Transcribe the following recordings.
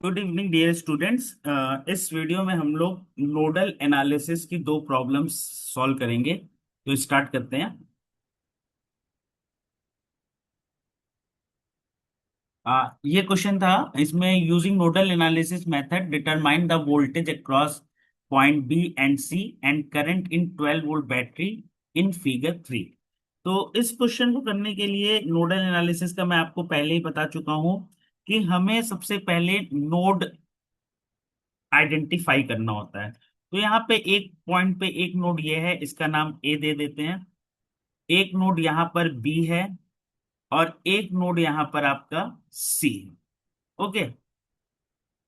Good evening dear students. इस video में हम लोग नोडल एनालिसिस की दो प्रॉब्लम्स सॉल्व करेंगे। तो स्टार्ट करते हैं। ये क्वेश्चन था, इसमें using nodal analysis method determine the voltage across point B and C and current in 12 volt battery in figure 3। तो इस क्वेश्चन को करने के लिए नोडल एनालिसिस का मैं आपको पहले ही बता चुका हूं कि हमें सबसे पहले नोड आइडेंटिफाई करना होता है। तो यहाँ पे एक पॉइंट पे एक नोड ये है, इसका नाम ए दे देते हैं। एक नोड यहाँ पर बी है और एक नोड यहाँ पर आपका सी है। ओके,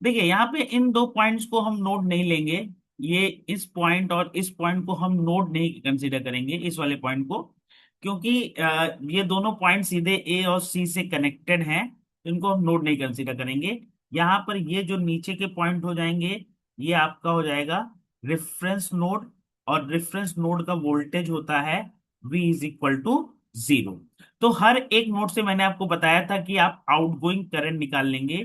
देखिए यहाँ पे इन दो पॉइंट्स को हम नोड नहीं लेंगे। ये इस पॉइंट और इस पॉइंट को हम नोड नहीं कंसीडर करेंगे, इस वाले पॉइंट को, क्योंकि ये दोनों पॉइंट सीधे ए और सी से कनेक्टेड हैं, तो इनको हम नोड नहीं कंसीडर करेंगे। यहाँ पर ये जो नीचे के पॉइंट हो जाएंगे, ये आपका हो जाएगा रेफरेंस नोड। और रेफरेंस नोड का वोल्टेज होता है V इज इक्वल टू 0। तो हर एक नोड से मैंने आपको बताया था कि आप आउटगोइंग करंट निकाल लेंगे।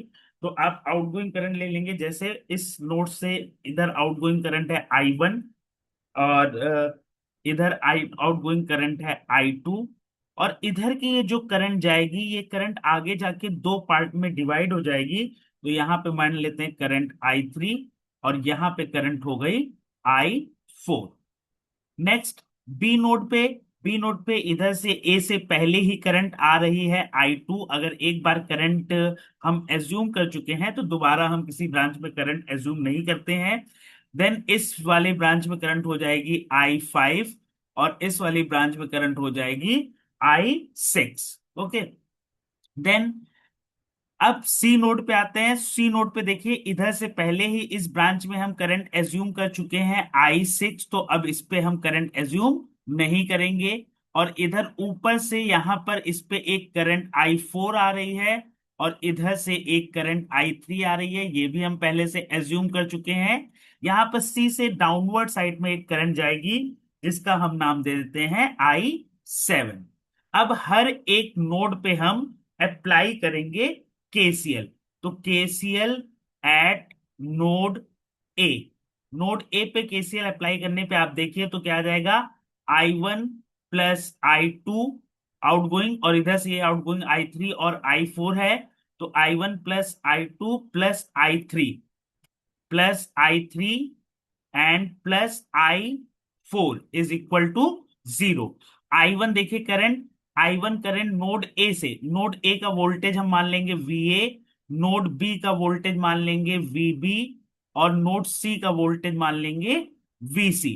तो आप आउटगोइंग करंट ले लेंगे, जैसे इस नोड से इधर आउटगोइंग करंट है I1, और इधर आई आउटगोइंग करंट है I2। और इधर की ये जो करंट जाएगी, ये करंट आगे जाके दो पार्ट में डिवाइड हो जाएगी। तो यहाँ पे मान लेते हैं करंट I3, और यहाँ पे करंट हो गई I4। नेक्स्ट, बी नोड पे, बी नोड पे इधर से ए से पहले ही करंट आ रही है I2। अगर एक बार करंट हम एज्यूम कर चुके हैं तो दोबारा हम किसी ब्रांच में करंट एज्यूम नहीं करते हैं। देन इस वाले ब्रांच में करंट हो जाएगी I5, और इस वाली ब्रांच में करंट हो जाएगी I6। ओके, देन अब सी नोड पे आते हैं। सी नोड पे देखिए, इधर से पहले ही इस ब्रांच में हम करंट एज्यूम कर चुके हैं I6, तो अब इस पे हम करंट एज्यूम नहीं करेंगे। और इधर ऊपर से यहां पर इस पे एक करंट I4 आ रही है, और इधर से एक करंट I3 आ रही है, ये भी हम पहले से एज्यूम कर चुके हैं। यहां पर सी से डाउनवर्ड साइड में एक करंट जाएगी, जिसका हम नाम दे देते हैं I7। अब हर एक नोड पे हम अप्लाई करेंगे केसीएल। तो KCL at node A, node A पे केसीएल अप्लाई करने पे आप देखिए तो क्या आ जाएगा, I1 प्लस I2 आउटगोइंग, और इधर से ये आउटगोइंग I3 और I4 है। तो I1 plus I2 plus I3 and plus I4 is equal to 0। I1 देखिए current, I1 current node A से, नोड ए का वोल्टेज हम मान लेंगे VA, नोड बी का वोल्टेज मान लेंगे VB, और नोड सी का वोल्टेज मान लेंगे VC।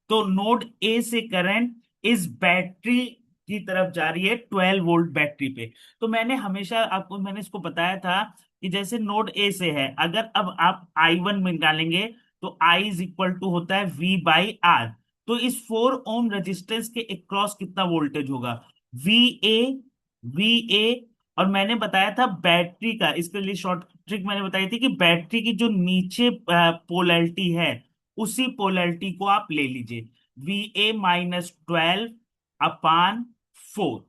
तो नोड ए से करंट इस बैटरी की तरफ जा रही है 12 वोल्ट बैटरी पे। तो मैंने हमेशा आपको, मैंने इसको बताया था कि जैसे नोड ए से है, अगर अब आप I1 में निकालेंगे तो I इज इक्वल टू होता है V/R। तो इस 4 ओम रेजिस्टेंस के अक्रॉस कितना वोल्टेज होगा, VA, VA। और मैंने बताया था बैटरी का, इसके लिए शॉर्ट ट्रिक मैंने बताई थी कि बैटरी की जो नीचे पोलैरिटी है, उसी पोलैरिटी को आप ले लीजिए, VA-12/4।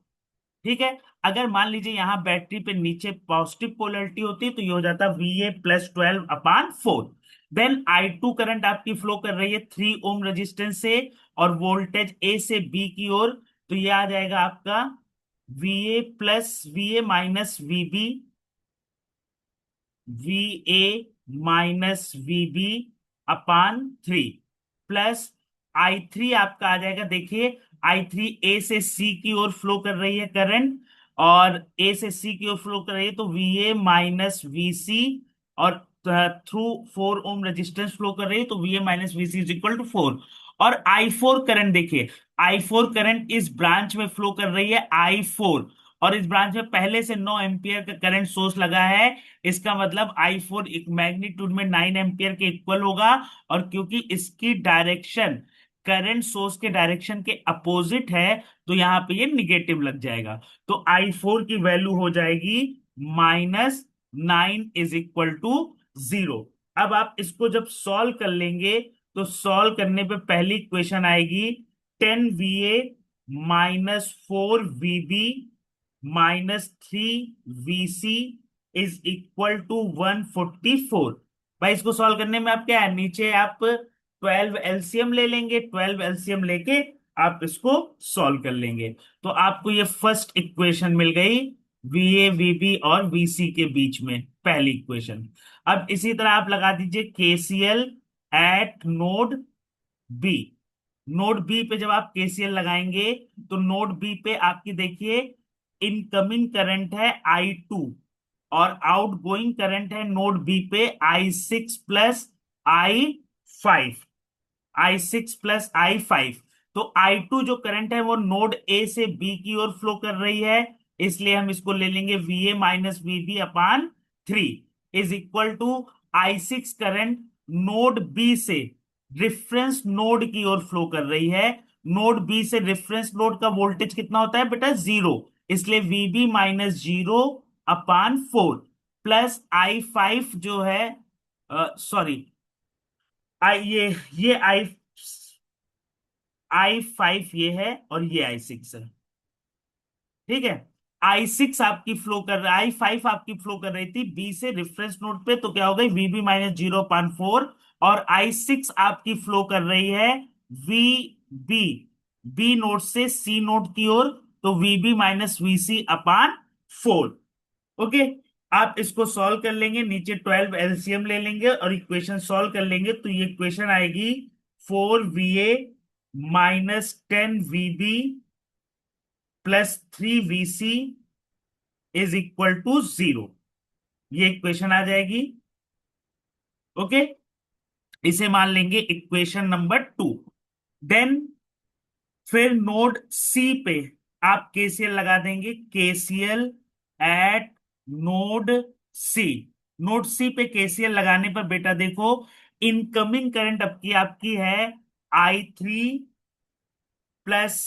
ठीक है, अगर मान लीजिए यहां बैटरी पे नीचे पॉजिटिव पोलैरिटी होती तो ये हो जाता VA+12/4। देन I2 करंट आपकी फ्लो कर रही है 3 ओम रेजिस्टेंस से, और वोल्टेज ए से बी की ओर। तो ये आ जाएगा आपका VA+VA-VB, VA-VB/3, प्लस I3 आपका आ जाएगा। देखिए, I3 ए से सी की ओर फ्लो कर रही है करंट, और ए से सी की ओर फ्लो कर रही है, तो VA-VC, और थ्रू 4 ओम रेजिस्टेंस फ्लो कर रही है, तो VA-VC इज इक्वल टू 4। और I4 करंट देखिए, I4 करंट इस ब्रांच में फ्लो कर रही है I4, और इस ब्रांच में पहले से 9 एम्पियर का करंट सोर्स लगा है। इसका मतलब I4 एक मैग्नीट्यूड में 9 एम्पियर के इक्वल होगा। और क्योंकि इसकी डायरेक्शन करंट सोर्स के डायरेक्शन के अपोजिट है, तो यहां पे ये निगेटिव लग जाएगा। तो I4 की वैल्यू हो जाएगी -9 इज इक्वल टू 0। अब आप इसको जब सॉल्व कर लेंगे, तो सॉल्व करने पे पहली इक्वेशन आएगी 10VA -4VB -3VC is equal to 144। भाई इसको सॉल्व करने में आप क्या है, नीचे आप 12 एलसीएम ले लेंगे, 12 एलसीएम लेके आप इसको सॉल्व कर लेंगे। तो आपको ये फर्स्ट इक्वेशन मिल गई, वीए वीबी और वीसी के बीच में पहली इक्वेशन। अब इसी तरह आप लगा दीजिए KCL at node B. Node B पे जब आप केसीएल लगाएंगे तो नोड बी पे आपकी देखिए इनकमिंग करंट है I2 और आउटगोइंग करंट है नोड बी पे I6 plus I5। I6 plus I5। तो I2 जो करंट है वो नोड ए से बी की ओर फ्लो कर रही है, इसलिए हम इसको ले लेंगे VA-VB/3 is equal to I6 current node B से रिफरेंस नोड की ओर फ्लो कर रही है। नोड बी से रिफरेंस नोड का वोल्टेज कितना होता है बेटा, 0, इसलिए VB-0/4 प्लस I5 जो है, सॉरी, आई ये I5 ये है और ये I6 है। ठीक है, I6 आपकी फ्लो कर रहा है, I5 आपकी फ्लो कर रही थी बी से रेफरेंस नोड पे, तो क्या हो गई VB-0/4। और I6 आपकी फ्लो कर रही है VB बी नोड से सी नोड की ओर, तो VB-VC/4। ओके, आप इसको सॉल्व कर लेंगे, नीचे 12 एलसीएम ले लेंगे और इक्वेशन सॉल्व कर लेंगे, तो ये इक्वेशन आएगी 4VA-10VB plus 3VC is equal to 0। ये इक्वेशन आ जाएगी। ओके, इसे मान लेंगे इक्वेशन नंबर 2। देन फिर नोड सी पे आप केसीएल लगा देंगे, KCL at node C. Node C पे केसीएल लगाने पर बेटा देखो इनकमिंग करंट आपकी है I3 plus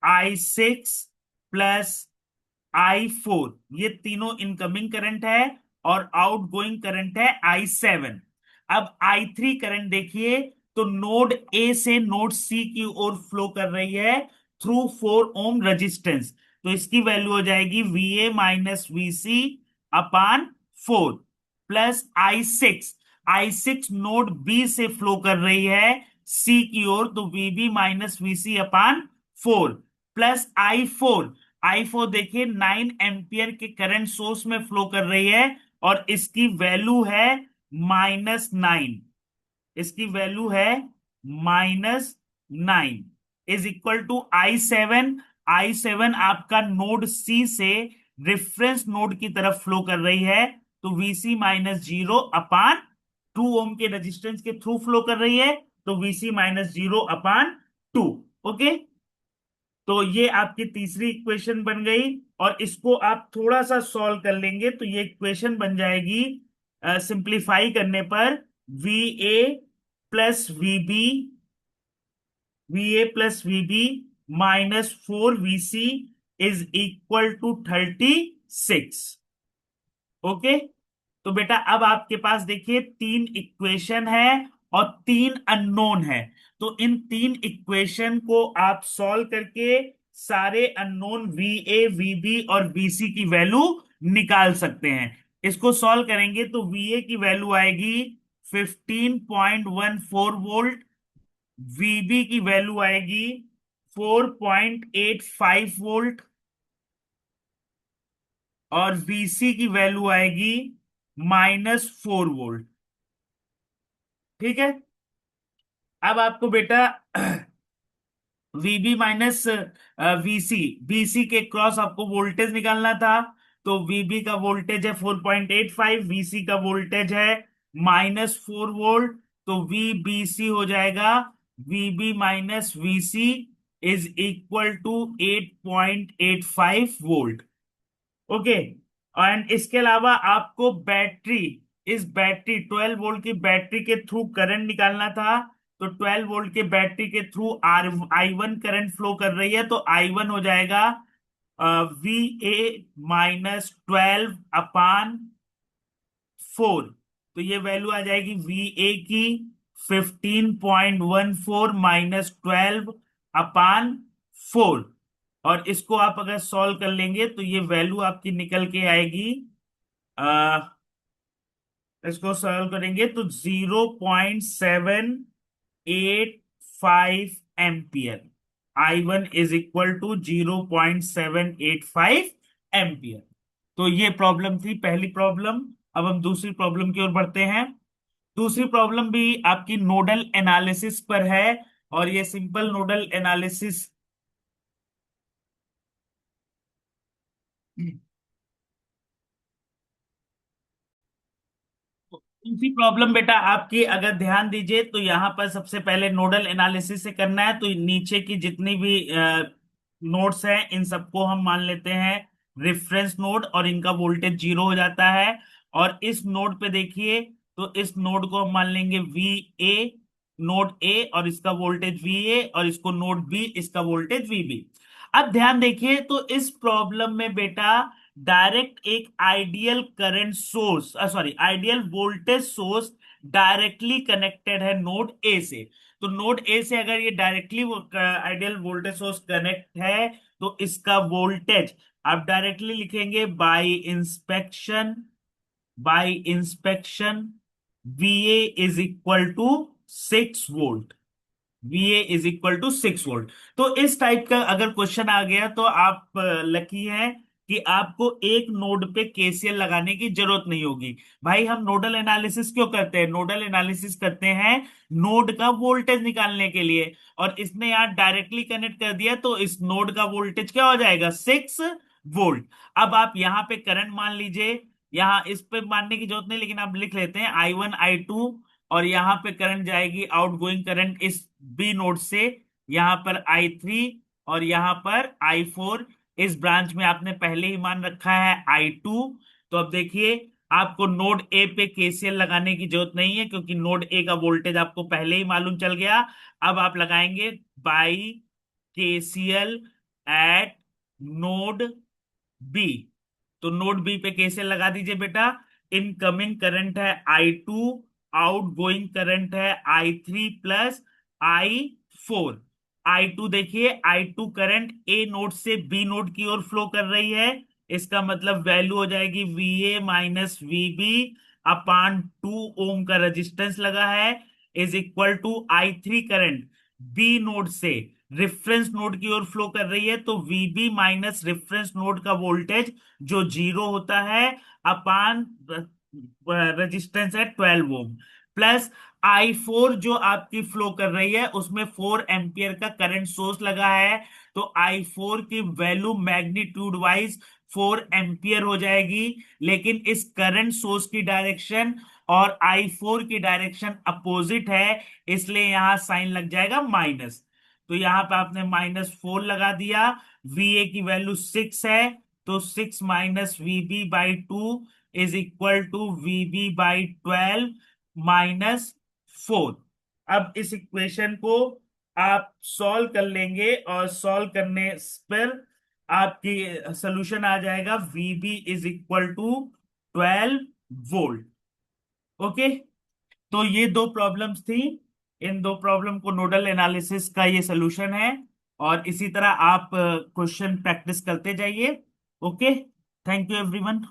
I6 plus I4, ये तीनों इनकमिंग करंट है और आउटगोइंग करंट है I7। अब I3 करंट देखिए तो नोड ए से नोड सी की ओर फ्लो कर रही है थ्रू 4 ओम रेजिस्टेंस, तो इसकी वैल्यू हो जाएगी VA-VC/4 plus I6 node B से फ्लो कर रही है सी की ओर, तो VB-VC/4 प्लस I4 देखिए 9 एम्पियर के करंट सोर्स में फ्लो कर रही है और इसकी वैल्यू है -9। इसकी वैल्यू है -9 इज इक्वल टू I7 आपका नोड सी से रेफरेंस नोड की तरफ फ्लो कर रही है, तो VC-0/2 ओम के रेजिस्टेंस के थ्रू फ्लो कर रही है, तो VC-0/2। ओके, तो ये आपकी तीसरी इक्वेशन बन गई और इसको आप थोड़ा सा सॉल्व कर लेंगे तो ये इक्वेशन बन जाएगी, सिंप्लीफाई करने पर VA+VB -4VC is equal to 36। Okay, तो बेटा अब आपके पास देखिए 3 इक्वेशन है और 3 अननोन है, तो इन 3 इक्वेशन को आप सॉल्व करके सारे अननोन VA VB और VC की वैल्यू निकाल सकते हैं। इसको सॉल्व करेंगे तो VA की वैल्यू आएगी 15.14 वोल्ट, VB की वैल्यू आएगी 4.85 वोल्ट और VC की वैल्यू आएगी -4 वोल्ट। ठीक है, अब आपको बेटा VB माइनस VC, VC के क्रॉस आपको वोल्टेज निकालना था, तो VB का वोल्टेज है 4.85, VC का वोल्टेज है -4 वोल्ट, तो VBC हो जाएगा VB-VC is equal to 8.85 volt. Okay, and इसके अलावा आपको इस बैटरी 12 वोल्ट की बैटरी के थ्रू करंट निकालना था, तो 12 वोल्ट के बैटरी के थ्रू I1 करंट फ्लो कर रही है, तो I1 हो जाएगा VA-12/4, तो ये वैल्यू आ जाएगी VA की 15.14 -12/4, और इसको आप अगर सॉल्व कर लेंगे तो ये वैल्यू आपकी निकल के आएगी इसको सॉल्व करेंगे तो 0.785 ampere. I1 is equal to 0.785 ampere. तो ये प्रॉब्लम थी, पहली प्रॉब्लम। अब हम दूसरी प्रॉब्लम की ओर बढ़ते हैं। दूसरी प्रॉब्लम भी आपकी नोडल एनालिसिस पर है, और ये सिंपल नोडल एनालिसिस। दूसरी प्रॉब्लम बेटा आपकी, अगर ध्यान दीजिए तो यहाँ पर सबसे पहले नोडल एनालिसिस से करना है, तो नीचे की जितनी भी नोड्स हैं इन सबको हम मान लेते हैं रेफरेंस नोड, और इनका वोल्टेज जीरो हो जाता है। और इस नोड पे देखिए, तो इस नोड को हम मान लेंगे वी ए, नोड ए, और इसका वोल्टेज वी ए, और इसको नोड बी, इसका वोल्टेज वी बी। अब ध्यान देखिए, तो इस प्रॉब्लम में बेटा डायरेक्ट एक ideal current source, sorry ideal voltage source directly connected है नोड ए से। तो नोड ए से अगर ये directly ideal voltage source connect है, तो इसका वोल्टेज आप डायरेक्टली लिखेंगे by inspection VA is equal to 6 volt. VA is equal to 6 volt. तो इस टाइप का अगर क्वेश्चन आ गया तो आप लकी हैं कि आपको एक नोड पे केसीएल लगाने की जरूरत नहीं होगी। भाई हम नोडल एनालिसिस क्यों करते हैं? नोडल एनालिसिस करते हैं नोड का वोल्टेज निकालने के लिए, और इसने यहाँ डायरेक्टली कनेक्ट कर दिया, तो इस नोड का वोल्टेज क्या हो जाएगा? 6 वोल्ट। अब आप यहाँ पे करंट मान लीजिए, यहाँ इस पे मानने की जरूरत नहीं, लेकिन आप लिख लेते हैं I1 I2, और यहाँ पे करंट जाएगी आउटगोइंग करंट इस बी नोड से, यहाँ पर I3, और यहाँ पर I4। इस ब्रांच में आपने पहले ही मान रखा है I2। तो अब देखिए, आपको नोड ए पे केसीएल लगाने की जरूरत नहीं है, क्योंकि नोड ए का वोल्टेज आपको पहले ही मालूम चल गया। अब आप लगाएंगे by KCL at node B. तो नोड बी पे केसीएल लगा दीजिए बेटा। इनकमिंग करंट है I2, आउट गोइंग करंट है I3 प्लस I4। I2 देखिए, I2 करंट ए नोड से बी नोड की ओर फ्लो कर रही है। इसका मतलब वैल्यू हो जाएगी VA minus VB upon 2 ohm का रेजिस्टेंस लगा है, is equal to I3 current B node से रेफरेंस नोड की ओर फ्लो कर रही है, तो VB माइनस रेफरेंस नोड का वोल्टेज जो जीरो होता है अपान रेजिस्टेंस है 12 ओम, प्लस I4 जो आपकी फ्लो कर रही है उसमें 4 एम्पियर का करंट सोर्स लगा है। तो I4 की वैल्यू मैग्नीट्यूड वाइज 4 एम्पियर हो जाएगी, लेकिन इस करंट सोर्स की डायरेक्शन और I4 की डायरेक्शन अपोजिट है, इसलिए यहां साइन लग जाएगा माइनस। तो यहां पे आपने -4 लगा दिया। VA की वैल्यू 6 है, तो 6 minus VB/2 is equal to VB/12 -4। अब इस इक्वेशन को आप सॉल्व कर लेंगे, और सॉल्व करने पर आपकी सोल्यूशन आ जाएगा VB is equal to 12 volt. Okay, तो ये दो प्रॉब्लम्स थी। इन दो प्रॉब्लम को नोडल एनालिसिस का ये सोल्यूशन है, और इसी तरह आप क्वेश्चन प्रैक्टिस करते जाइए। Okay, thank you everyone.